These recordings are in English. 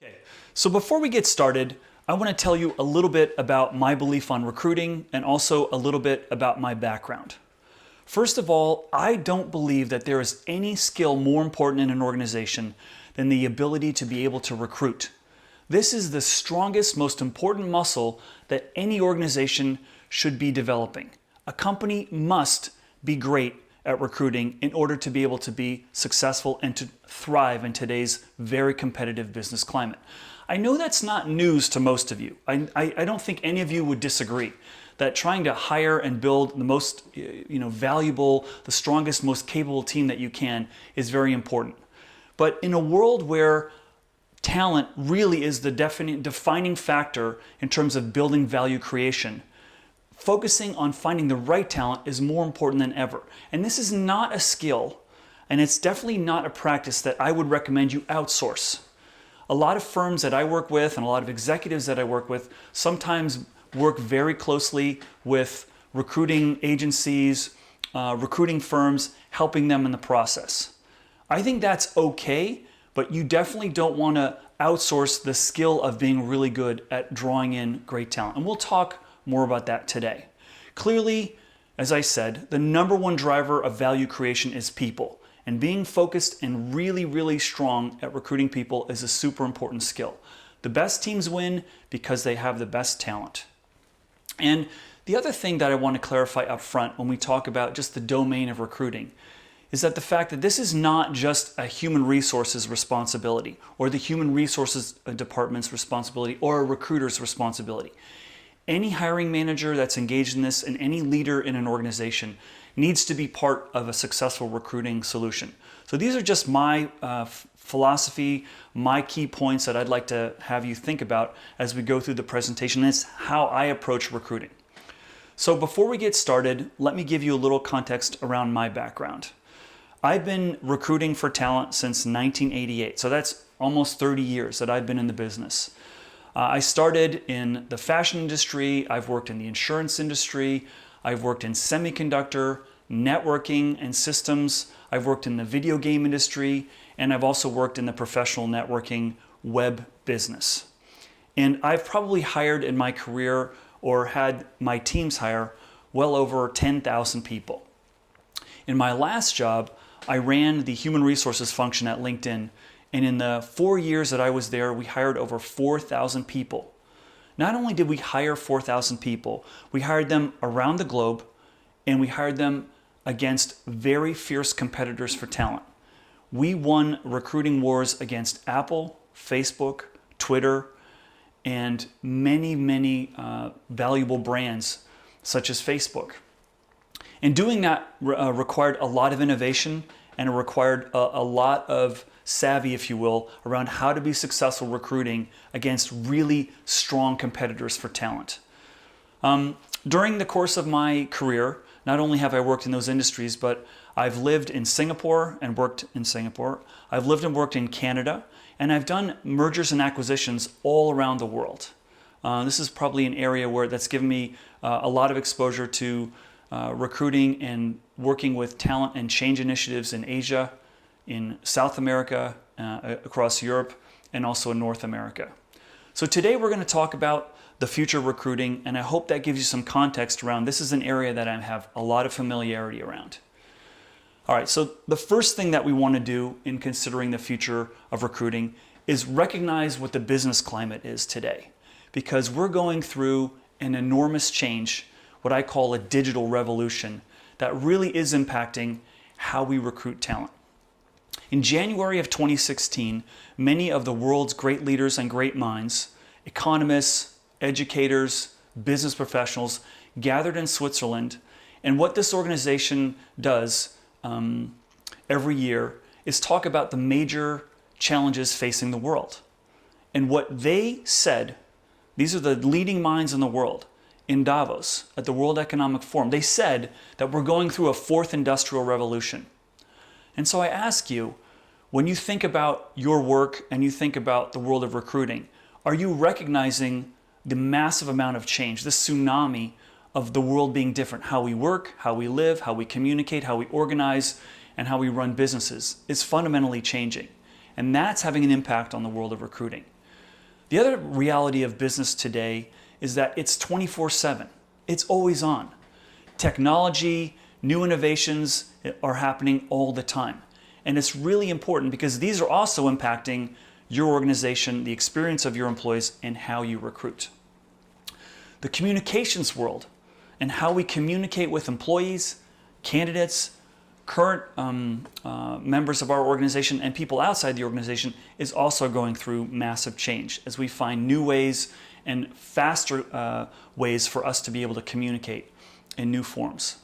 Okay, so before we get started, I want to tell you a little bit about my belief on recruiting and also a little bit about my background. First of all, I don't believe that there is any skill more important in an organization than the ability to be able to recruit. This is the strongest, most important muscle that any organization should be developing. A company must be great at recruiting in order to be able to be successful and to thrive in today's very competitive business climate. I know that's not news to most of you. I don't think any of you would disagree that trying to hire and build the most valuable, the strongest, most capable team that you can is very important. But in a world where talent really is the defining factor in terms of building value creation, focusing on finding the right talent is more important than ever. And this is not a skill, and it's definitely not a practice that I would recommend you outsource. A lot of firms that I work with and a lot of executives that I work with sometimes work very closely with recruiting agencies, recruiting firms, helping them in the process. I think that's okay, but you definitely don't want to outsource the skill of being really good at drawing in great talent. And we'll talk more about that today. Clearly, as I said, the number one driver of value creation is people. And being focused and really, really strong at recruiting people is a super important skill. The best teams win because they have the best talent. And the other thing that I want to clarify up front when we talk about just the domain of recruiting is that the fact that this is not just a human resources responsibility or the human resources department's responsibility or a recruiter's responsibility. Any hiring manager that's engaged in this and any leader in an organization needs to be part of a successful recruiting solution. So these are just my philosophy, my key points that I'd like to have you think about as we go through the presentation. It's how I approach recruiting. So before we get started, let me give you a little context around my background. I've been recruiting for talent since 1988, so that's almost 30 years that I've been in the business. I started in the fashion industry, I've worked in the insurance industry, I've worked in semiconductor, networking and systems, I've worked in the video game industry, and I've also worked in the professional networking web business. And I've probably hired in my career or had my teams hire well over 10,000 people. In my last job, I ran the human resources function at LinkedIn. And in the 4 years that I was there, we hired over 4,000 people. Not only did we hire 4,000 people, we hired them around the globe and we hired them against very fierce competitors for talent. We won recruiting wars against Apple, Facebook, Twitter, and many valuable brands such as Facebook. And doing that required a lot of innovation and it required a lot of savvy, if you will, around how to be successful recruiting against really strong competitors for talent. During the course of my career, not only have I worked in those industries, but I've lived in Singapore and worked in Singapore. I've lived and worked in Canada, and I've done mergers and acquisitions all around the world. This is probably an area where that's given me a lot of exposure to recruiting and working with talent and change initiatives in Asia, in South America, across Europe, and also in North America. So today we're going to talk about the future of recruiting, and I hope that gives you some context around this is an area that I have a lot of familiarity around. All right, so the first thing that we want to do in considering the future of recruiting is recognize what the business climate is today, because we're going through an enormous change, what I call a digital revolution, that really is impacting how we recruit talent. In January of 2016, many of the world's great leaders and great minds, economists, educators, business professionals, gathered in Switzerland. And what this organization does every year is talk about the major challenges facing the world. And what they said, these are the leading minds in the world, in Davos at the World Economic Forum, they said that we're going through a fourth industrial revolution. And so I ask you, when you think about your work and you think about the world of recruiting, are you recognizing the massive amount of change, this tsunami of the world being different? How we work, how we live, how we communicate, how we organize, and how we run businesses is fundamentally changing. And that's having an impact on the world of recruiting. The other reality of business today is that it's 24/7. It's always on. Technology, new innovations are happening all the time. And it's really important because these are also impacting your organization, the experience of your employees, and how you recruit. The communications world and how we communicate with employees, candidates, current members of our organization, and people outside the organization is also going through massive change as we find new ways and faster ways for us to be able to communicate in new forms.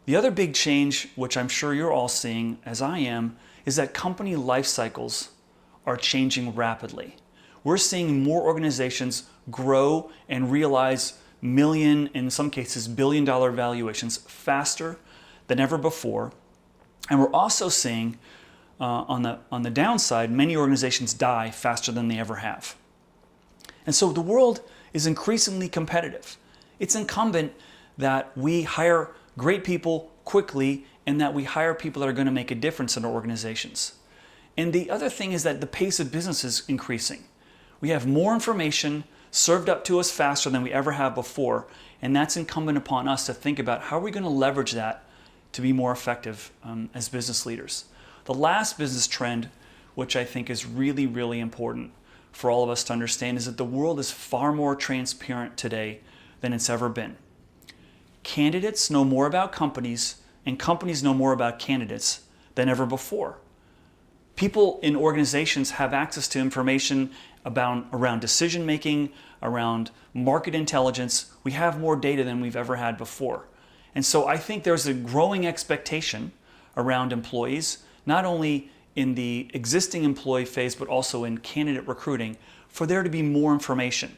The other big change, which I'm sure you're all seeing as I am, is that company life cycles are changing rapidly. We're seeing more organizations grow and realize million, in some cases billion-dollar valuations faster than ever before. And we're also seeing on the downside, many organizations die faster than they ever have. And so the world is increasingly competitive. It's incumbent that we hire great people quickly and that we hire people that are going to make a difference in our organizations. And the other thing is that the pace of business is increasing. We have more information served up to us faster than we ever have before, and that's incumbent upon us to think about how are we going to leverage that to be more effective as business leaders. The last business trend, which I think is really, really important for all of us to understand, is that the world is far more transparent today than it's ever been. Candidates know more about companies, and companies know more about candidates than ever before. People in organizations have access to information around decision making, around market intelligence. We have more data than we've ever had before. And so I think there's a growing expectation around employees, not only in the existing employee phase, but also in candidate recruiting, for there to be more information.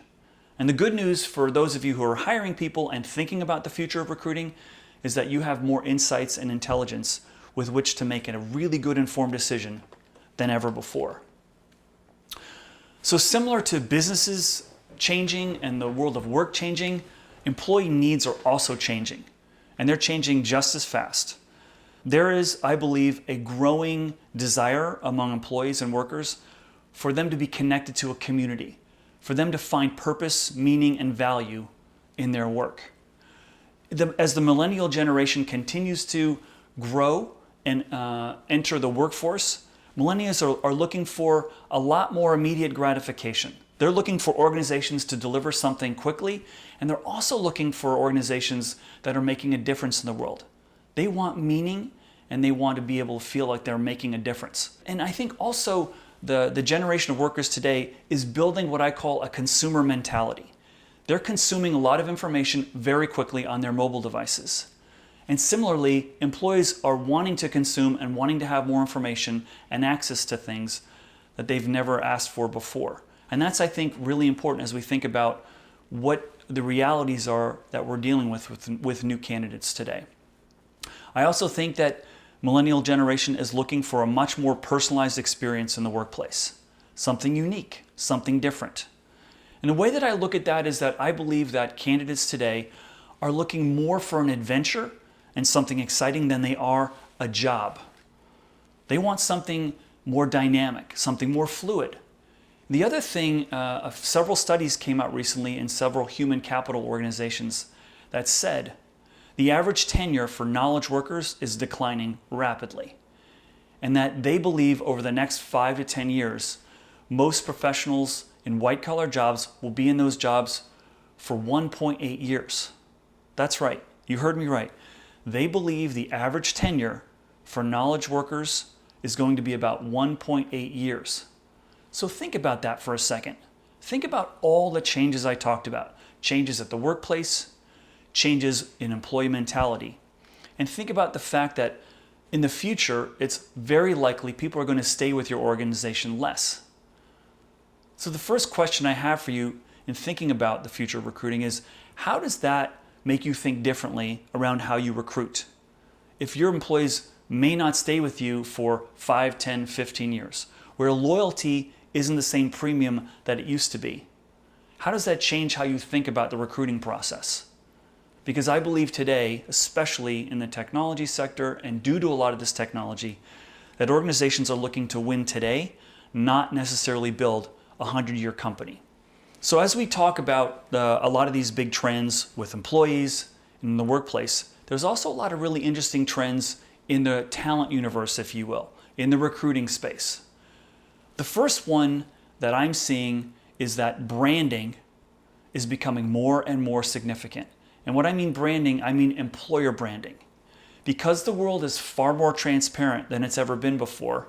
And the good news for those of you who are hiring people and thinking about the future of recruiting is that you have more insights and intelligence with which to make a really good informed decision than ever before. So similar to businesses changing and the world of work changing, employee needs are also changing, and they're changing just as fast. There is, I believe, a growing desire among employees and workers for them to be connected to a community, for them to find purpose, meaning, and value in their work. As the millennial generation continues to grow and enter the workforce, millennials are looking for a lot more immediate gratification. They're looking for organizations to deliver something quickly, and they're also looking for organizations that are making a difference in the world. They want meaning, and they want to be able to feel like they're making a difference. And I think also the generation of workers today is building what I call a consumer mentality. They're consuming a lot of information very quickly on their mobile devices. And similarly, employees are wanting to consume and wanting to have more information and access to things that they've never asked for before. And that's, I think, really important as we think about what the realities are that we're dealing with new candidates today. I also think that millennial generation is looking for a much more personalized experience in the workplace, something unique, something different. And the way that I look at that is that I believe that candidates today are looking more for an adventure and something exciting than they are a job. They want something more dynamic, something more fluid. The other thing, several studies came out recently in several human capital organizations that said the average tenure for knowledge workers is declining rapidly, and that they believe over the next 5 to 10 years, most professionals in white-collar jobs will be in those jobs for 1.8 years. That's right, you heard me right. They believe the average tenure for knowledge workers is going to be about 1.8 years. So think about that for a second. Think about all the changes I talked about. Changes at the workplace, changes in employee mentality. And think about the fact that in the future, it's very likely people are going to stay with your organization less. So the first question I have for you in thinking about the future of recruiting is, how does that make you think differently around how you recruit? If your employees may not stay with you for 5, 10, 15 years, where loyalty isn't the same premium that it used to be, how does that change how you think about the recruiting process? Because I believe today, especially in the technology sector and due to a lot of this technology, that organizations are looking to win today, not necessarily build a 100-year company. So as we talk about a lot of these big trends with employees in the workplace, there's also a lot of really interesting trends in the talent universe, if you will, in the recruiting space. The first one that I'm seeing is that branding is becoming more and more significant. And what I mean branding, I mean employer branding. Because the world is far more transparent than it's ever been before,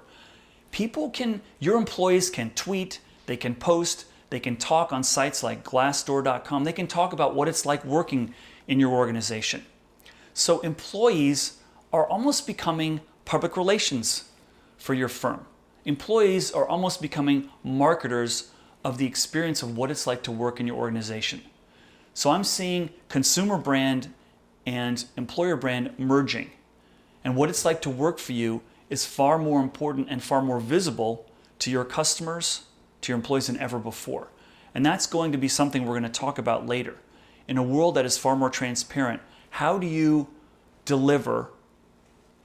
your employees can tweet, they can post, they can talk on sites like Glassdoor.com, they can talk about what it's like working in your organization. So employees are almost becoming public relations for your firm. Employees are almost becoming marketers of the experience of what it's like to work in your organization. So I'm seeing consumer brand and employer brand merging. And what it's like to work for you is far more important and far more visible to your customers, to your employees than ever before. And that's going to be something we're going to talk about later. In a world that is far more transparent, how do you deliver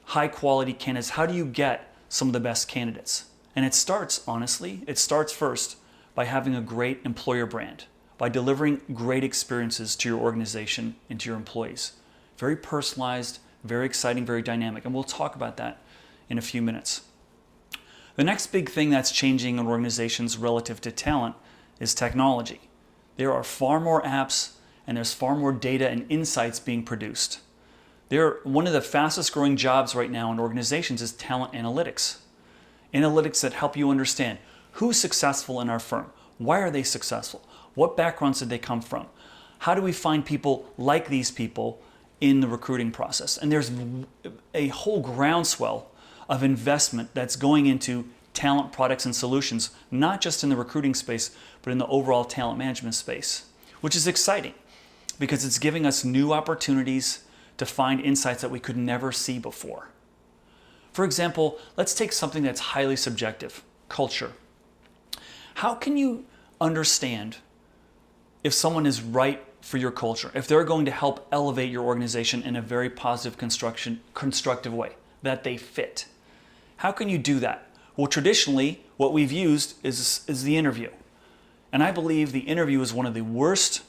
high quality candidates? How do you get some of the best candidates? And it starts, honestly, it starts first by having a great employer brand, by delivering great experiences to your organization and to your employees. Very personalized, very exciting, very dynamic. And we'll talk about that in a few minutes. The next big thing that's changing in organizations relative to talent is technology. There are far more apps and there's far more data and insights being produced. One of the fastest growing jobs right now in organizations is talent analytics. Analytics that help you understand who's successful in our firm, why are they successful, what backgrounds did they come from, how do we find people like these people in the recruiting process. And there's a whole groundswell of investment that's going into talent products and solutions, not just in the recruiting space, but in the overall talent management space, which is exciting because it's giving us new opportunities to find insights that we could never see before. For example, let's take something that's highly subjective, culture. How can you understand if someone is right for your culture, if they're going to help elevate your organization in a very positive, constructive way, that they fit? How can you do that? Well, traditionally, what we've used is the interview. And I believe the interview is one of the worst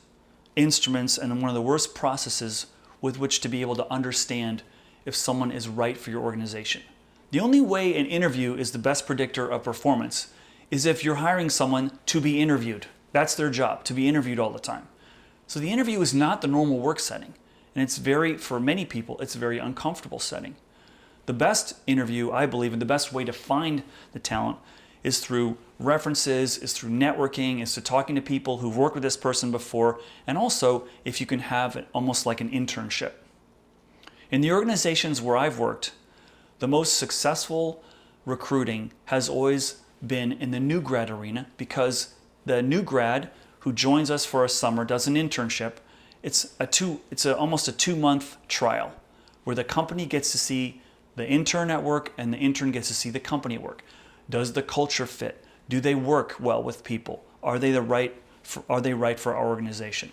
instruments and one of the worst processes with which to be able to understand if someone is right for your organization. The only way an interview is the best predictor of performance is if you're hiring someone to be interviewed. That's their job, to be interviewed all the time. So the interview is not the normal work setting. And for many people, it's a very uncomfortable setting. The best interview, I believe, and the best way to find the talent is through references, is through networking, is to talking to people who've worked with this person before, and also if you can have it almost like an internship. In the organizations where I've worked, the most successful recruiting has always been in the new grad arena because the new grad who joins us for a summer does an internship. It's almost a 2-month trial where the company gets to see the intern at work and the intern gets to see the company at work. Does the culture fit? Do they work well with people? Are they right for our organization?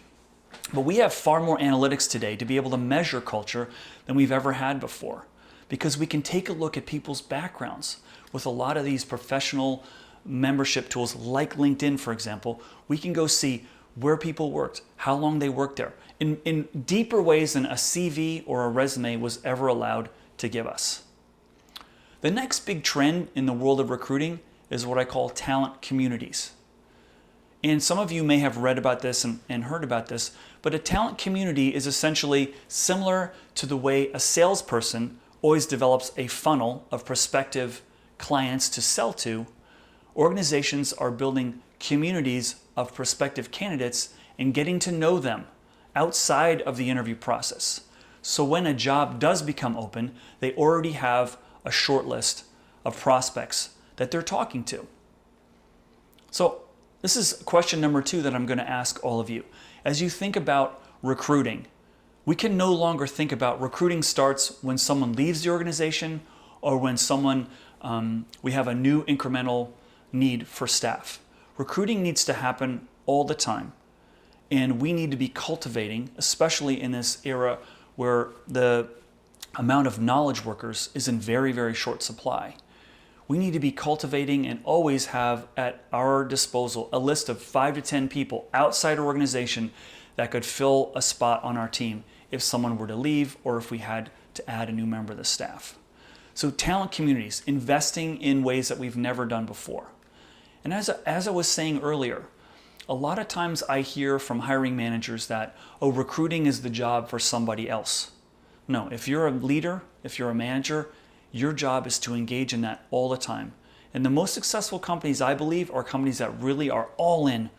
But we have far more analytics today to be able to measure culture than we've ever had before, because we can take a look at people's backgrounds. With a lot of these professional membership tools like LinkedIn, for example, we can go see where people worked, how long they worked there, in deeper ways than a CV or a resume was ever allowed to give us. The next big trend in the world of recruiting is what I call talent communities. And some of you may have read about this and heard about this, but a talent community is essentially similar to the way a salesperson always develops a funnel of prospective clients to sell to. Organizations are building communities of prospective candidates and getting to know them outside of the interview process. So when a job does become open, they already have a short list of prospects that they're talking to. So this is question number 2 that I'm going to ask all of you. As you think about recruiting, we can no longer think about recruiting starts when someone leaves the organization or when we have a new incremental need for staff. Recruiting needs to happen all the time. And we need to be cultivating, especially in this era where the amount of knowledge workers is in very, very short supply. we need to be cultivating and always have at our disposal a list of 5 to 10 people outside our organization that could fill a spot on our team if someone were to leave or if we had to add a new member of the staff. So talent communities, investing in ways that we've never done before. And as I was saying earlier, a lot of times I hear from hiring managers that, oh, recruiting is the job for somebody else. No, if you're a leader, if you're a manager, your job is to engage in that all the time. And the most successful companies, I believe, are companies that really are all in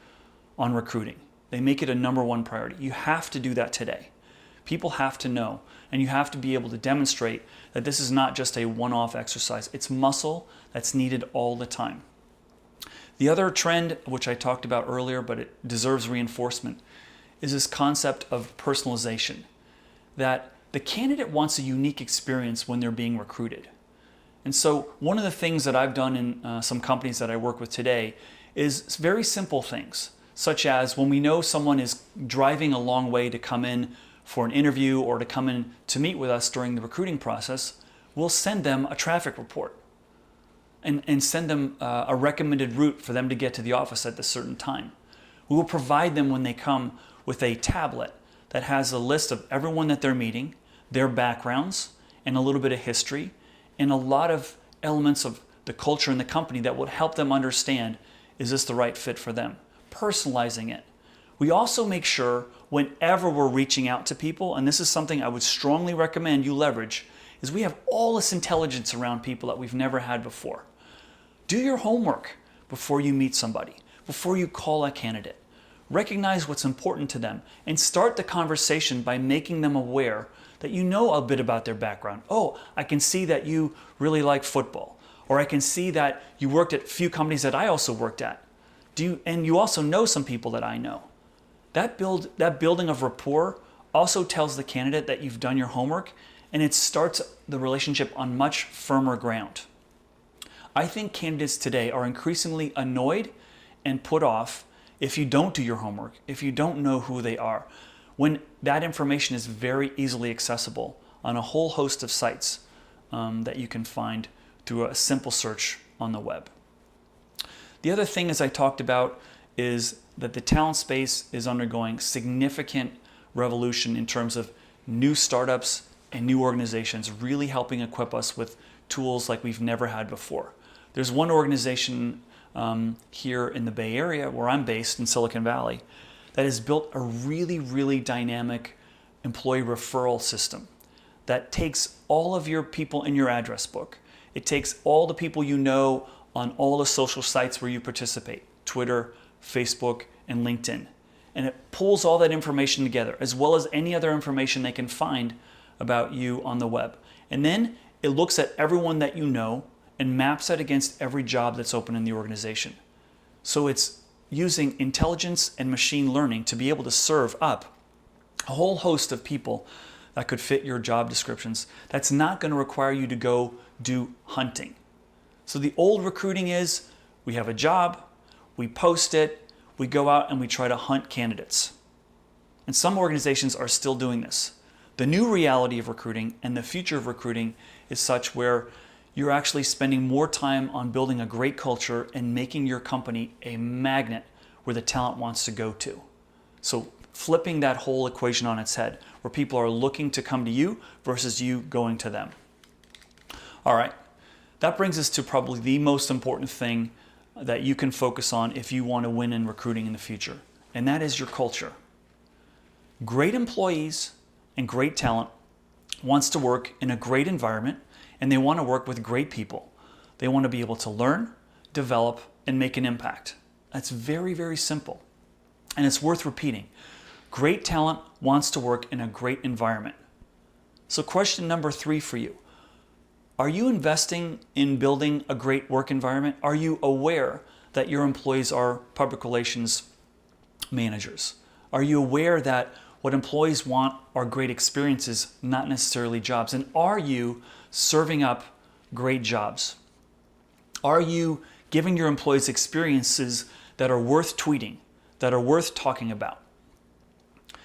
on recruiting. They make it a #1 priority. You have to do that today. People have to know, and you have to be able to demonstrate that this is not just a one-off exercise. It's muscle that's needed all the time. The other trend, which I talked about earlier, but it deserves reinforcement, is this concept of personalization, that the candidate wants a unique experience when they're being recruited. And so one of the things that I've done in some companies that I work with today is very simple things, such as when we know someone is driving a long way to come in for an interview or to come in to meet with us during the recruiting process, we'll send them a traffic report and send them a recommended route for them to get to the office at a certain time. We will provide them when they come with a tablet that has a list of everyone that they're meeting, their backgrounds, and a little bit of history, and a lot of elements of the culture in the company that would help them understand, is this the right fit for them? Personalizing it. We also make sure whenever we're reaching out to people, and this is something I would strongly recommend you leverage, is we have all this intelligence around people that we've never had before. Do your homework before you meet somebody, before you call a candidate. Recognize what's important to them and start the conversation by making them aware that you know a bit about their background. Oh, I can see that you really like football, or I can see that you worked at a few companies that I also worked at. And you also know some people that I know. That building of rapport also tells the candidate that you've done your homework, and it starts the relationship on much firmer ground. I think candidates today are increasingly annoyed and put off if you don't do your homework, if you don't know who they are, when that information is very easily accessible on a whole host of sites that you can find through a simple search on the web. The other thing, as I talked about, is that the talent space is undergoing significant revolution in terms of new startups and new organizations really helping equip us with tools like we've never had before. There's one organization here in the Bay Area, where I'm based in Silicon Valley, that has built a really, really dynamic employee referral system that takes all of your people in your address book. It takes all the people you know on all the social sites where you participate, Twitter, Facebook, and LinkedIn. And it pulls all that information together, as well as any other information they can find about you on the web. And then it looks at everyone that you know and maps that against every job that's open in the organization. So it's using intelligence and machine learning to be able to serve up a whole host of people that could fit your job descriptions. That's not going to require you to go do hunting. So the old recruiting is, we have a job, we post it, we go out and we try to hunt candidates. And some organizations are still doing this. The new reality of recruiting and the future of recruiting is such where you're actually spending more time on building a great culture and making your company a magnet where the talent wants to go to. So flipping that whole equation on its head, where people are looking to come to you versus you going to them. All right, that brings us to probably the most important thing that you can focus on if you want to win in recruiting in the future, and that is your culture. Great employees and great talent wants to work in a great environment, and they want to work with great people. They want to be able to learn, develop, and make an impact. That's very, very simple. And it's worth repeating. Great talent wants to work in a great environment. So question number 3 for you. Are you investing in building a great work environment? Are you aware that your employees are public relations managers? Are you aware that what employees want are great experiences, not necessarily jobs? And are you serving up great jobs? Are you giving your employees experiences that are worth tweeting, that are worth talking about?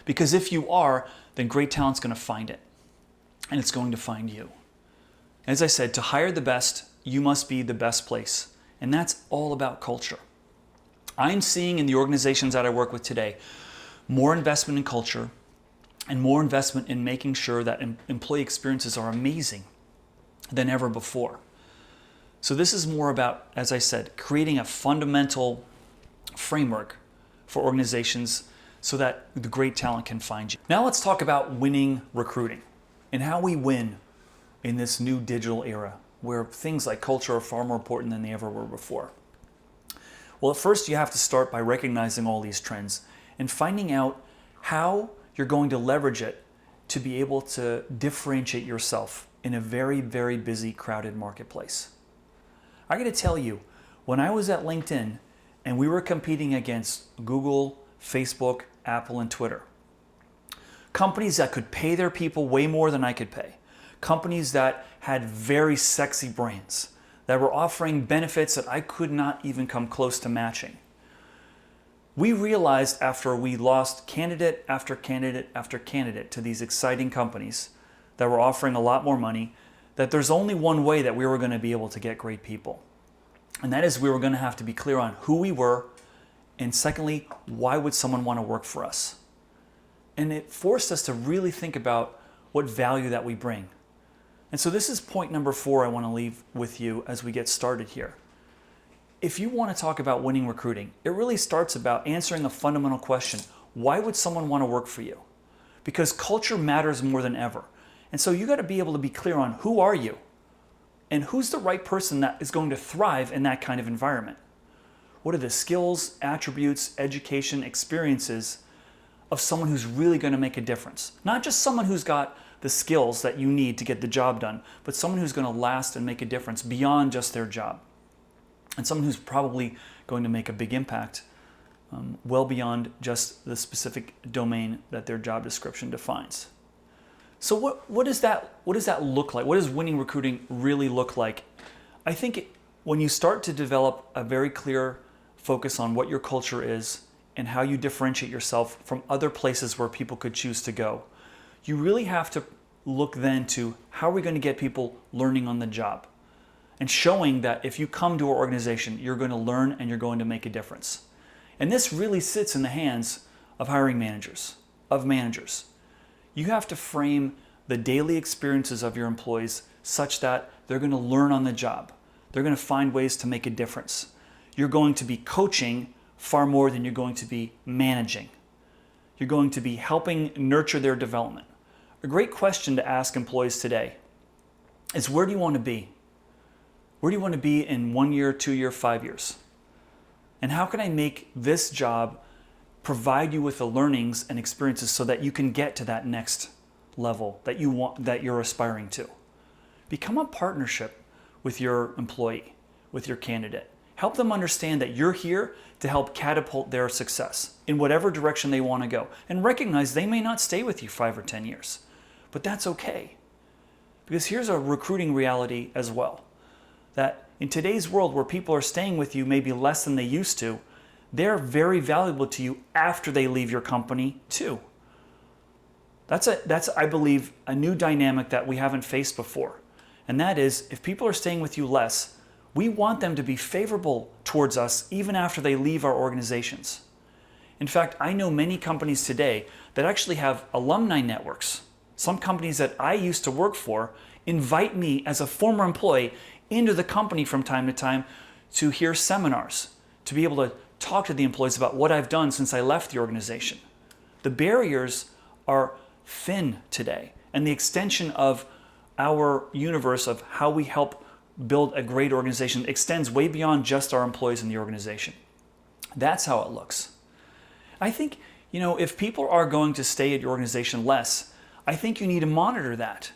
Because if you are, then great talent's going to find it, and it's going to find you. As I said, to hire the best you must be the best place. And that's all about culture. I'm seeing in the organizations that I work with today more investment in culture and more investment in making sure that employee experiences are amazing than ever before. So this is more about, as I said, creating a fundamental framework for organizations so that the great talent can find you. Now let's talk about winning recruiting and how we win in this new digital era where things like culture are far more important than they ever were before. Well, at first you have to start by recognizing all these trends and finding out how you're going to leverage it to be able to differentiate yourself in a very, very busy, crowded marketplace. I got to tell you, when I was at LinkedIn and we were competing against Google, Facebook, Apple, and Twitter, companies that could pay their people way more than I could pay, companies that had very sexy brands, that were offering benefits that I could not even come close to matching. We realized after we lost candidate after candidate after candidate to these exciting companies that were offering a lot more money, that there's only one way that we were going to be able to get great people. And that is we were going to have to be clear on who we were, and secondly, why would someone want to work for us? And it forced us to really think about what value that we bring. And so this is point number 4 I want to leave with you as we get started here. If you want to talk about winning recruiting, it really starts about answering a fundamental question. Why would someone want to work for you? Because culture matters more than ever. And so you got to be able to be clear on who are you and who's the right person that is going to thrive in that kind of environment. What are the skills, attributes, education, experiences of someone who's really going to make a difference? Not just someone who's got the skills that you need to get the job done, but someone who's going to last and make a difference beyond just their job. And someone who's probably going to make a big impact well beyond just the specific domain that their job description defines. So what does that look like? What does winning recruiting really look like? I think when you start to develop a very clear focus on what your culture is and how you differentiate yourself from other places where people could choose to go, you really have to look then to how are we going to get people learning on the job and showing that if you come to our organization, you're going to learn and you're going to make a difference. And this really sits in the hands of hiring managers, of managers. You have to frame the daily experiences of your employees such that they're going to learn on the job. They're going to find ways to make a difference. You're going to be coaching far more than you're going to be managing. You're going to be helping nurture their development. A great question to ask employees today is, where do you want to be? Where do you want to be in 1 year, 2 year, 5 years? And how can I make this job provide you with the learnings and experiences so that you can get to that next level that you want, that you're aspiring to? Become a partnership with your employee, with your candidate. Help them understand that you're here to help catapult their success in whatever direction they want to go. And recognize they may not stay with you 5 or 10 years, but that's okay. Because here's a recruiting reality as well, that in today's world where people are staying with you maybe less than they used to, they're very valuable to you after they leave your company too. That's I believe, a new dynamic that we haven't faced before. And that is, if people are staying with you less, we want them to be favorable towards us even after they leave our organizations. In fact, I know many companies today that actually have alumni networks. Some companies that I used to work for invite me as a former employee into the company from time to time to hear seminars, to be able to talk to the employees about what I've done since I left the organization. The barriers are thin today, and the extension of our universe of how we help build a great organization extends way beyond just our employees in the organization. That's how it looks. I think, if people are going to stay at your organization less, I think you need to monitor that.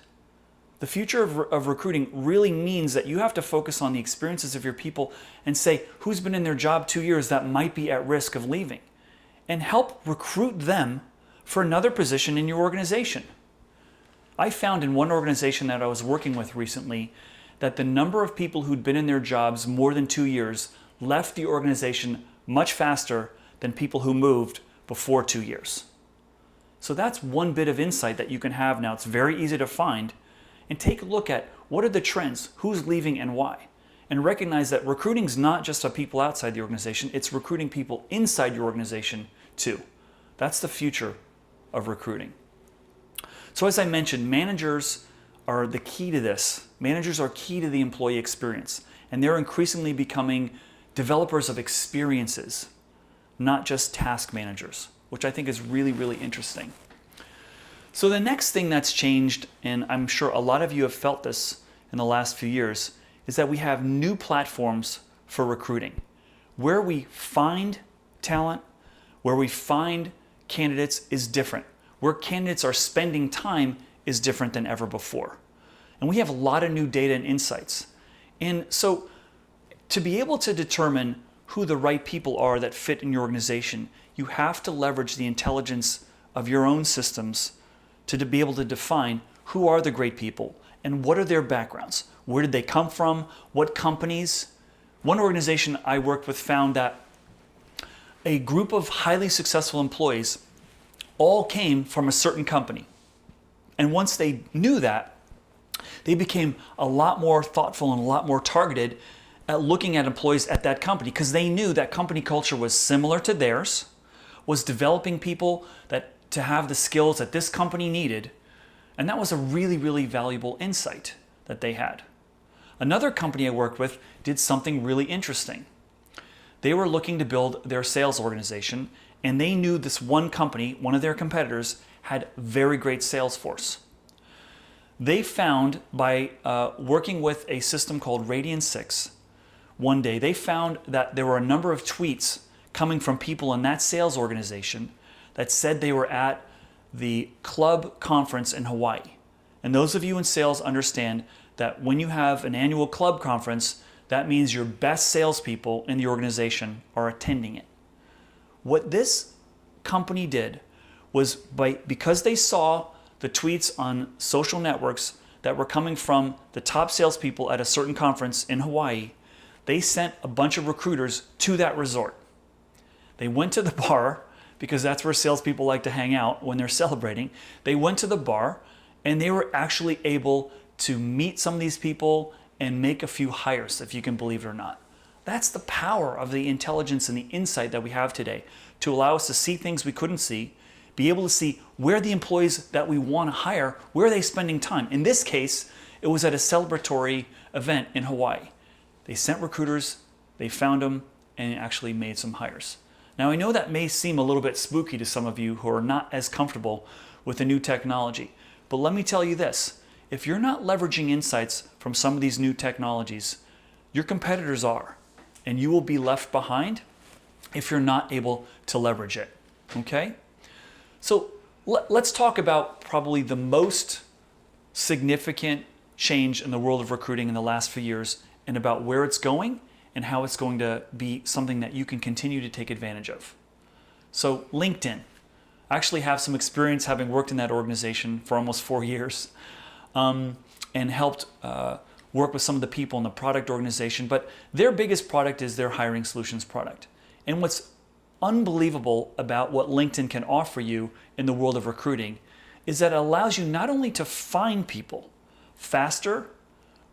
The future of recruiting really means that you have to focus on the experiences of your people and say who's been in their job 2 years that might be at risk of leaving, and help recruit them for another position in your organization. I found in one organization that I was working with recently that the number of people who'd been in their jobs more than 2 years left the organization much faster than people who moved before 2 years. So that's one bit of insight that you can have now. It's very easy to find. And take a look at what are the trends, who's leaving and why. and recognize that recruiting is not just of people outside the organization, it's recruiting people inside your organization too. That's the future of recruiting. So as I mentioned, managers are the key to this. Managers are key to the employee experience, and they're increasingly becoming developers of experiences, not just task managers, which I think is really, really interesting. So the next thing that's changed, and I'm sure a lot of you have felt this in the last few years, is that we have new platforms for recruiting. Where we find talent, where we find candidates is different. Where candidates are spending time is different than ever before. And we have a lot of new data and insights. And so to be able to determine who the right people are that fit in your organization, you have to leverage the intelligence of your own systems to be able to define who are the great people and what are their backgrounds. Where did they come from? What companies? One organization I worked with found that a group of highly successful employees all came from a certain company. And once they knew that, they became a lot more thoughtful and a lot more targeted at looking at employees at that company because they knew that company culture was similar to theirs, was developing people that to have the skills that this company needed. And that was a really, really valuable insight that they had. Another company I worked with did something really interesting. They were looking to build their sales organization, and they knew this one company, one of their competitors, had very great sales force. They found by working with a system called Radian6, one day they found that there were a number of tweets coming from people in that sales organization that said they were at the club conference in Hawaii. And those of you in sales understand that when you have an annual club conference, that means your best salespeople in the organization are attending it. What this company did was because they saw the tweets on social networks that were coming from the top salespeople at a certain conference in Hawaii, they sent a bunch of recruiters to that resort. They went to the bar, because that's where salespeople like to hang out when they're celebrating. They went to the bar and they were actually able to meet some of these people and make a few hires, if you can believe it or not. That's the power of the intelligence and the insight that we have today to allow us to see things we couldn't see, be able to see where the employees that we want to hire, where are they spending time. In this case, it was at a celebratory event in Hawaii. They sent recruiters, they found them, and actually made some hires. Now, I know that may seem a little bit spooky to some of you who are not as comfortable with the new technology, but let me tell you this. If you're not leveraging insights from some of these new technologies, your competitors are, and you will be left behind if you're not able to leverage it, okay? So let's talk about probably the most significant change in the world of recruiting in the last few years and about where it's going and how it's going to be something that you can continue to take advantage of. So LinkedIn. I actually have some experience having worked in that organization for almost 4 years and helped work with some of the people in the product organization. But their biggest product is their hiring solutions product. And what's unbelievable about what LinkedIn can offer you in the world of recruiting is that it allows you not only to find people faster,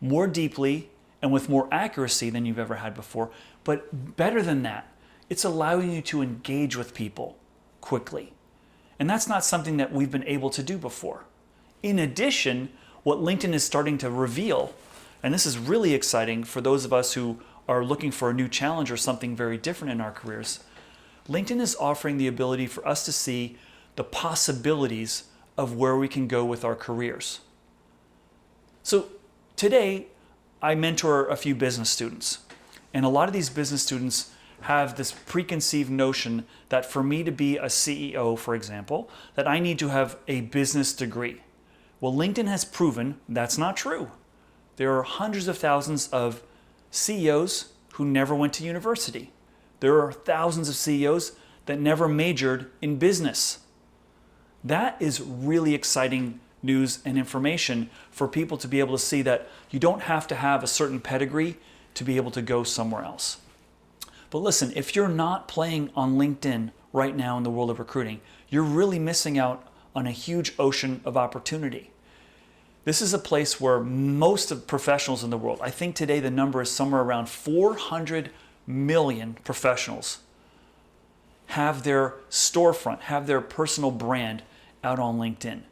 more deeply, and with more accuracy than you've ever had before, but better than that, it's allowing you to engage with people quickly. And that's not something that we've been able to do before. In addition, what LinkedIn is starting to reveal, and this is really exciting for those of us who are looking for a new challenge or something very different in our careers, LinkedIn is offering the ability for us to see the possibilities of where we can go with our careers. So today, I mentor a few business students, and a lot of these business students have this preconceived notion that for me to be a CEO, for example, that I need to have a business degree. Well, LinkedIn has proven that's not true. There are hundreds of thousands of CEOs who never went to university. There are thousands of CEOs that never majored in business. That is really exciting news and information for people to be able to see that you don't have to have a certain pedigree to be able to go somewhere else. But listen, if you're not playing on LinkedIn right now in the world of recruiting, you're really missing out on a huge ocean of opportunity. This is a place where most of professionals in the world, I think today the number is somewhere around 400 million professionals, have their storefront, have their personal brand out on LinkedIn.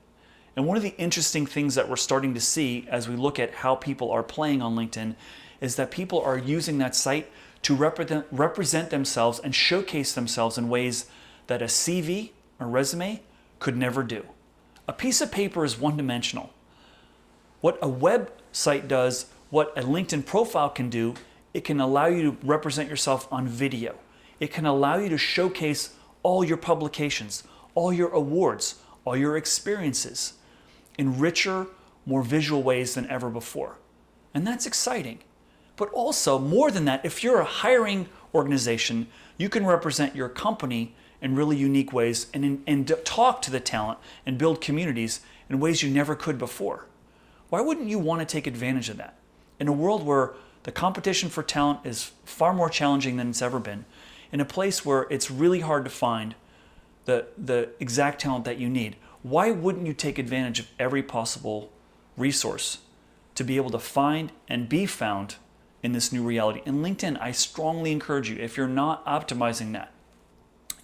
And one of the interesting things that we're starting to see as we look at how people are playing on LinkedIn is that people are using that site to represent themselves and showcase themselves in ways that a CV or resume could never do. A piece of paper is one-dimensional. What a website does, what a LinkedIn profile can do, it can allow you to represent yourself on video. It can allow you to showcase all your publications, all your awards, all your experiences in richer, more visual ways than ever before. And that's exciting. But also, more than that, if you're a hiring organization, you can represent your company in really unique ways and talk to the talent and build communities in ways you never could before. Why wouldn't you want to take advantage of that? In a world where the competition for talent is far more challenging than it's ever been, in a place where it's really hard to find the exact talent that you need, why wouldn't you take advantage of every possible resource to be able to find and be found in this new reality? In LinkedIn, I strongly encourage you, if you're not optimizing that,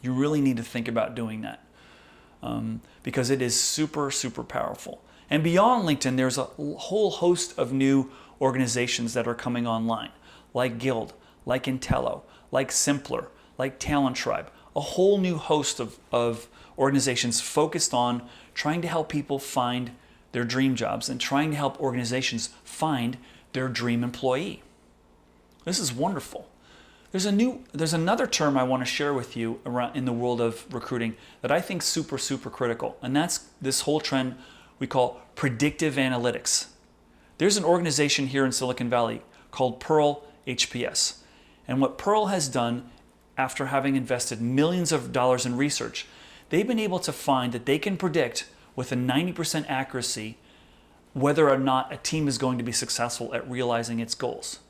you really need to think about doing that because it is super, super powerful. And beyond LinkedIn, there's a whole host of new organizations that are coming online, like Guild, like Intello, like Simpler, like Talent Tribe, a whole new host of organizations focused on trying to help people find their dream jobs and trying to help organizations find their dream employee. This is wonderful. There's another term I want to share with you around in the world of recruiting that I think is super, super critical, and that's this whole trend we call predictive analytics. There's an organization here in Silicon Valley called Pearl HPS. And what Pearl has done, after having invested millions of dollars in research, they've been able to find that they can predict with a 90% accuracy whether or not a team is going to be successful at realizing its goals.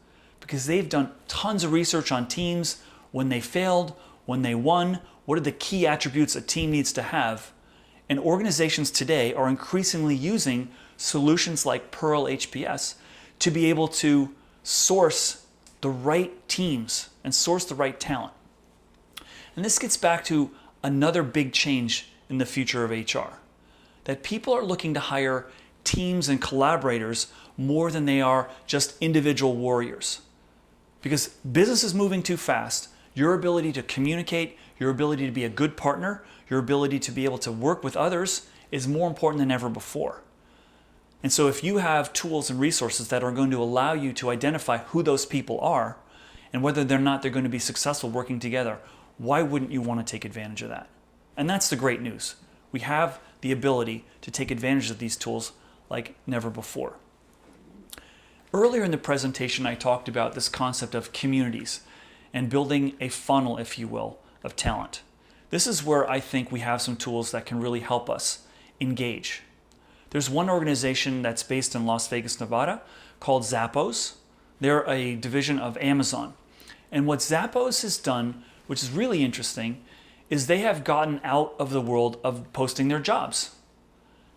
Because they've done tons of research on teams, when they failed, when they won, what are the key attributes a team needs to have. And organizations today are increasingly using solutions like Pearl HPS to be able to source the right teams and source the right talent. And this gets back to another big change in the future of HR, that people are looking to hire teams and collaborators more than they are just individual warriors. Because business is moving too fast, your ability to communicate, your ability to be a good partner, your ability to be able to work with others is more important than ever before. And so if you have tools and resources that are going to allow you to identify who those people are and whether or not they're going to be successful working together, why wouldn't you want to take advantage of that? And that's the great news. We have the ability to take advantage of these tools like never before. Earlier in the presentation, I talked about this concept of communities and building a funnel, if you will, of talent. This is where I think we have some tools that can really help us engage. There's one organization that's based in Las Vegas, Nevada, called Zappos. They're a division of Amazon. And what Zappos has done, which is really interesting, is they have gotten out of the world of posting their jobs.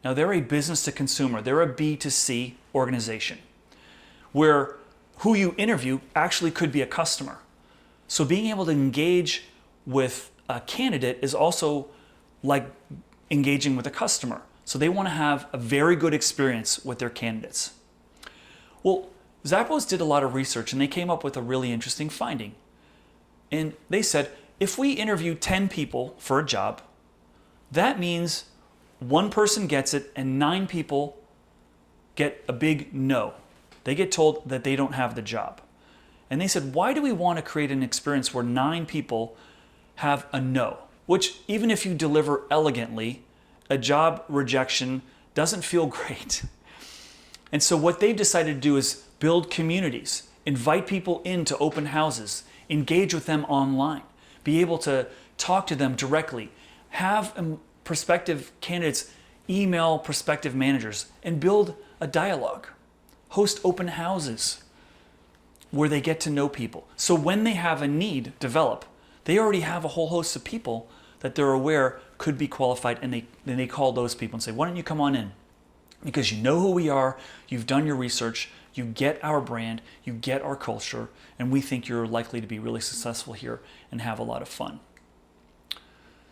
Now, they're a business to consumer. They're a B2C organization where who you interview actually could be a customer. So being able to engage with a candidate is also like engaging with a customer. So they want to have a very good experience with their candidates. Well, Zappos did a lot of research and they came up with a really interesting finding. And they said, if we interview 10 people for a job, that means one person gets it and 9 people get a big no. They get told that they don't have the job. And they said, why do we want to create an experience where 9 people have a no? Which, even if you deliver elegantly, a job rejection doesn't feel great. And so what they've decided to do is build communities, invite people into open houses, engage with them online, be able to talk to them directly, have prospective candidates email prospective managers and build a dialogue, host open houses where they get to know people. So when they have a need develop, they already have a whole host of people that they're aware could be qualified, and they call those people and say, why don't you come on in? because you know who we are, you've done your research, you get our brand, you get our culture, and we think you're likely to be really successful here and have a lot of fun.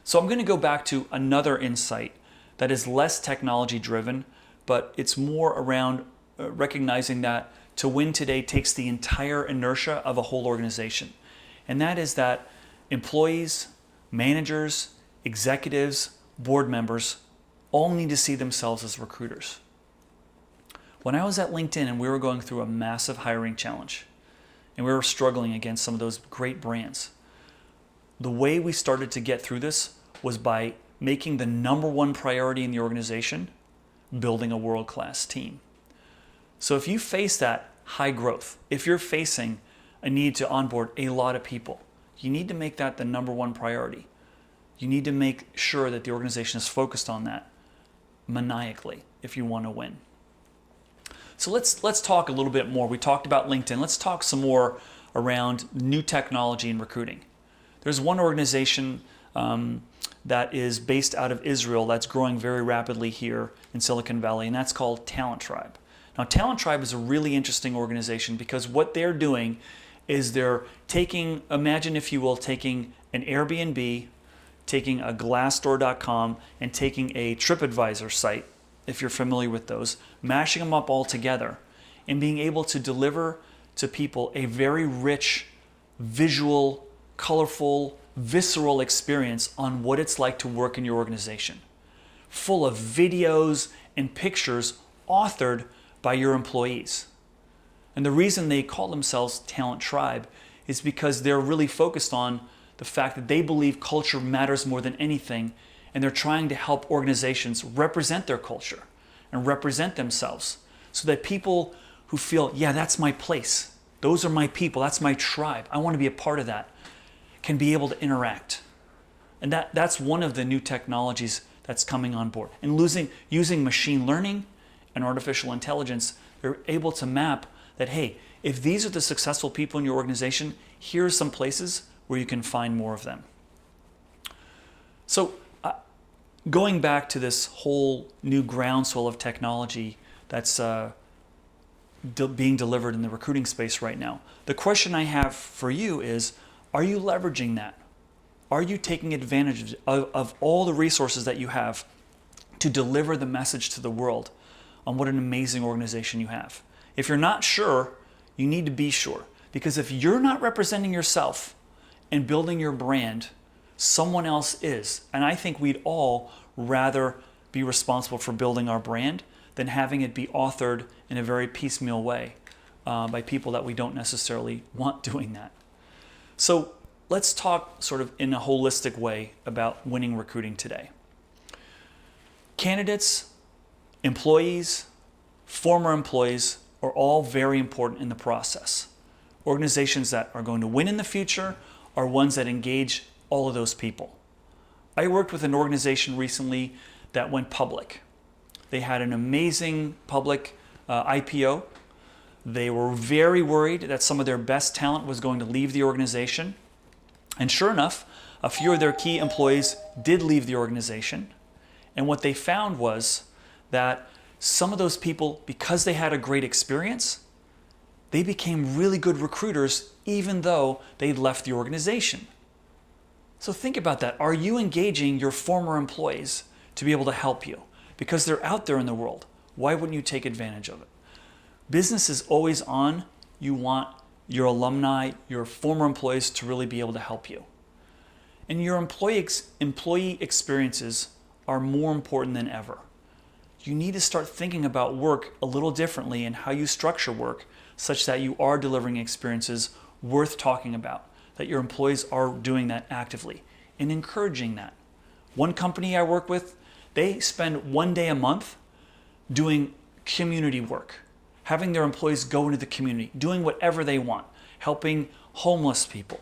So I'm going to go back to another insight that is less technology driven, but it's more around recognizing that to win today takes the entire inertia of a whole organization. And that is that employees, managers, executives, board members all need to see themselves as recruiters. When I was at LinkedIn and we were going through a massive hiring challenge and we were struggling against some of those great brands, the way we started to get through this was by making the number one priority in the organization building a world-class team. So if you face that high growth, if you're facing a need to onboard a lot of people, you need to make that the number one priority. You need to make sure that the organization is focused on that maniacally if you want to win. So let's talk a little bit more. We talked about LinkedIn. Let's talk some more around new technology in recruiting. There's one organization that is based out of Israel that's growing very rapidly here in Silicon Valley, and that's called Talent Tribe. Now, Talent Tribe is a really interesting organization because what they're doing is they're taking, imagine if you will, taking an Airbnb, taking a Glassdoor.com, and taking a TripAdvisor site, if you're familiar with those, mashing them up all together and being able to deliver to people a very rich, visual, colorful, visceral experience on what it's like to work in your organization, full of videos and pictures authored by your employees. And the reason they call themselves Talent Tribe is because they're really focused on the fact that they believe culture matters more than anything, and they're trying to help organizations represent their culture and represent themselves so that people who feel, yeah, that's my place, those are my people, that's my tribe, I want to be a part of that, can be able to interact. And that's one of the new technologies that's coming on board. And using machine learning and artificial intelligence, they're able to map that, hey, if these are the successful people in your organization, here are some places where you can find more of them. So going back to this whole new groundswell of technology that's being delivered in the recruiting space right now, the question I have for you is, are you leveraging that? Are you taking advantage of all the resources that you have to deliver the message to the world on what an amazing organization you have? If you're not sure, you need to be sure. Because if you're not representing yourself and building your brand, someone else is. And I think we'd all rather be responsible for building our brand than having it be authored in a very piecemeal way by people that we don't necessarily want doing that. So let's talk sort of in a holistic way about winning recruiting today. Candidates, employees, former employees are all very important in the process. Organizations that are going to win in the future are ones that engage all of those people. I worked with an organization recently that went public. They had an amazing public IPO. They were very worried that some of their best talent was going to leave the organization. And sure enough, a few of their key employees did leave the organization. And what they found was that some of those people, because they had a great experience, they became really good recruiters even though they'd left the organization. So think about that. Are you engaging your former employees to be able to help you? Because they're out there in the world. Why wouldn't you take advantage of it? Business is always on. You want your alumni, your former employees to really be able to help you. And your employee experiences are more important than ever. You need to start thinking about work a little differently and how you structure work such that you are delivering experiences worth talking about, that your employees are doing that actively and encouraging that. One company I work with, they spend one day a month doing community work, having their employees go into the community, doing whatever they want, helping homeless people,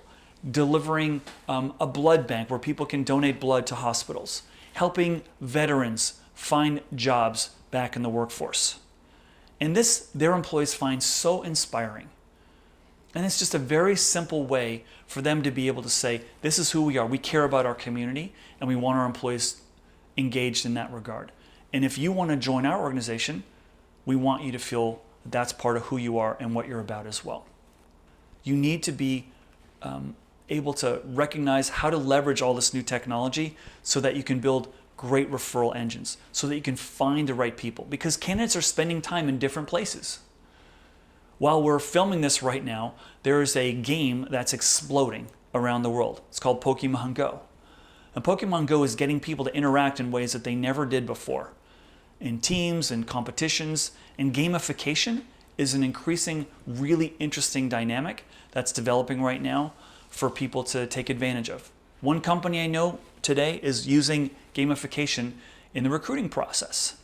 delivering a blood bank where people can donate blood to hospitals, helping veterans find jobs back in the workforce. And this, their employees find so inspiring. And it's just a very simple way for them to be able to say, this is who we are. We care about our community and we want our employees engaged in that regard. And if you want to join our organization, we want you to feel that's part of who you are and what you're about as well. You need to be able to recognize how to leverage all this new technology so that you can build great referral engines, so that you can find the right people, because candidates are spending time in different places. While we're filming this right now, there is a game that's exploding around the world. It's called Pokemon Go. And Pokemon Go is getting people to interact in ways that they never did before, in teams and competitions. And gamification is an increasing, really interesting dynamic that's developing right now for people to take advantage of. One company I know today is using gamification in the recruiting process.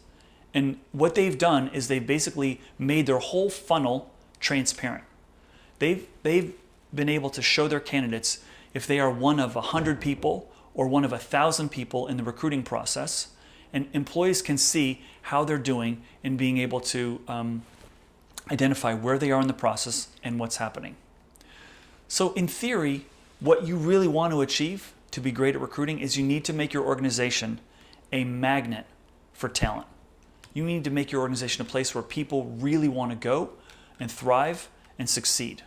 And what they've done is they've basically made their whole funnel transparent. They've been able to show their candidates if they are one of 100 people or one of 1,000 people in the recruiting process, and employees can see how they're doing in being able to identify where they are in the process and what's happening. So in theory, what you really want to achieve to be great at recruiting is you need to make your organization a magnet for talent. You need to make your organization a place where people really want to go and thrive and succeed.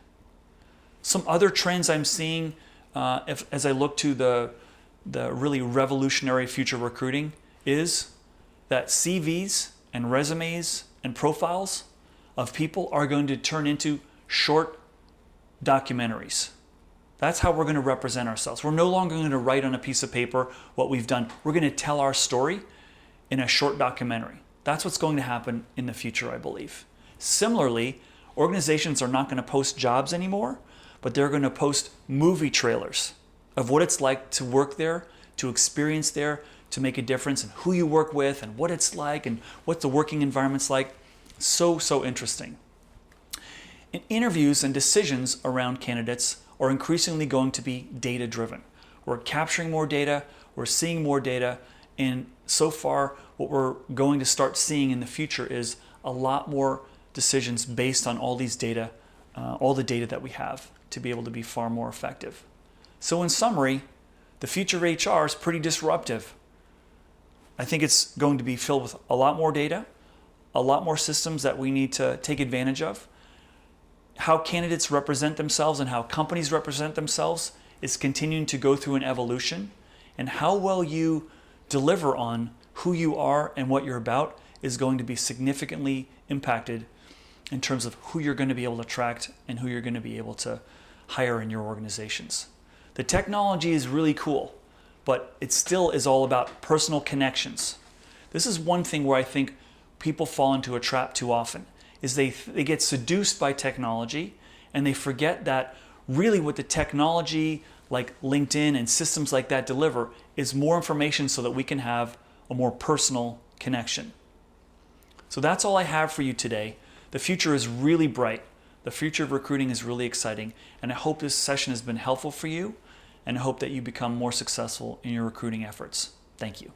Some other trends I'm seeing as I look to the really revolutionary future of recruiting is that CVs and resumes and profiles of people are going to turn into short documentaries. That's how we're going to represent ourselves. We're no longer going to write on a piece of paper what we've done. We're going to tell our story in a short documentary. That's what's going to happen in the future, I believe. Similarly, organizations are not going to post jobs anymore, but they're going to post movie trailers of what it's like to work there, to experience there, to make a difference in who you work with and what it's like and what the working environment's like. So interesting. And interviews and decisions around candidates are increasingly going to be data-driven. We're capturing more data, we're seeing more data, and so far what we're going to start seeing in the future is a lot more decisions based on all these data, all the data that we have to be able to be far more effective. So in summary, the future of HR is pretty disruptive. I think it's going to be filled with a lot more data, a lot more systems that we need to take advantage of. How candidates represent themselves and how companies represent themselves is continuing to go through an evolution. And how well you deliver on who you are and what you're about is going to be significantly impacted in terms of who you're going to be able to attract and who you're going to be able to hire in your organizations. The technology is really cool, but it still is all about personal connections. This is one thing where I think people fall into a trap too often, is they get seduced by technology and they forget that really what the technology like LinkedIn and systems like that deliver is more information so that we can have a more personal connection. So that's all I have for you today. The future is really bright. The future of recruiting is really exciting, and I hope this session has been helpful for you, and I hope that you become more successful in your recruiting efforts. Thank you.